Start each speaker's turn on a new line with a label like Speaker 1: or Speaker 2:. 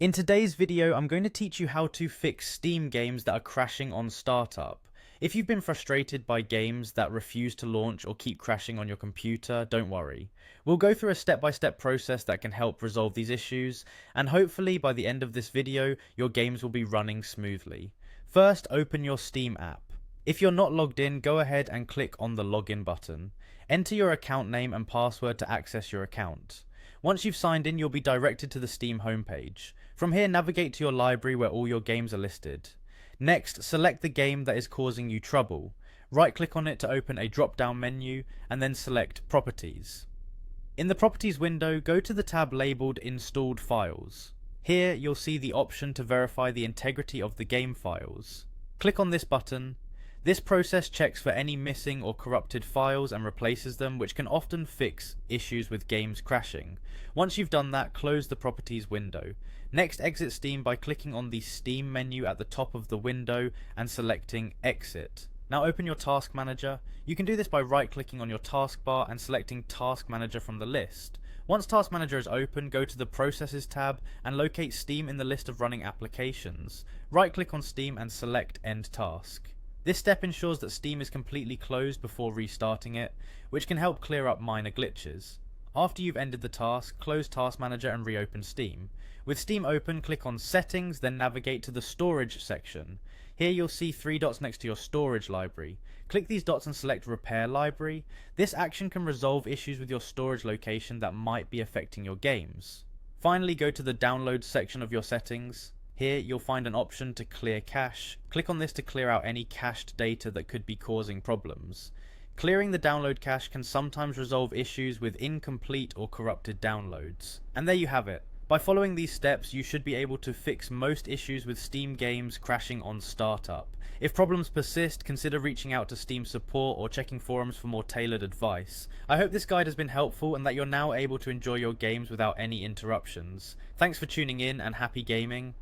Speaker 1: In today's video, I'm going to teach you how to fix Steam games that are crashing on startup. If you've been frustrated by games that refuse to launch or keep crashing on your computer, don't worry. We'll go through a step-by-step process that can help resolve these issues, and hopefully by the end of this video, your games will be running smoothly. First, open your Steam app. If you're not logged in, go ahead and click on the login button. Enter your account name and password to access your account. Once you've signed in, you'll be directed to the Steam homepage. From here, navigate to your library where all your games are listed. Next, select the game that is causing you trouble. Right-click on it to open a drop-down menu, and then select Properties. In the Properties window, go to the tab labelled Installed Files. Here, you'll see the option to verify the integrity of the game files. Click on this button. This process checks for any missing or corrupted files and replaces them, which can often fix issues with games crashing. Once you've done that, close the Properties window. Next, exit Steam by clicking on the Steam menu at the top of the window and selecting Exit. Now open your Task Manager. You can do this by right-clicking on your taskbar and selecting Task Manager from the list. Once Task Manager is open, go to the Processes tab and locate Steam in the list of running applications. Right-click on Steam and select End Task. This step ensures that Steam is completely closed before restarting it, which can help clear up minor glitches. After you've ended the task, close Task Manager and reopen Steam. With Steam open, click on Settings, then navigate to the Storage section. Here you'll see 3 dots next to your storage library. Click these dots and select Repair Library. This action can resolve issues with your storage location that might be affecting your games. Finally, go to the Downloads section of your settings. Here you'll find an option to clear cache. Click on this to clear out any cached data that could be causing problems. Clearing the download cache can sometimes resolve issues with incomplete or corrupted downloads. And there you have it. By following these steps, you should be able to fix most issues with Steam games crashing on startup. If problems persist, consider reaching out to Steam support or checking forums for more tailored advice. I hope this guide has been helpful and that you're now able to enjoy your games without any interruptions. Thanks for tuning in and happy gaming.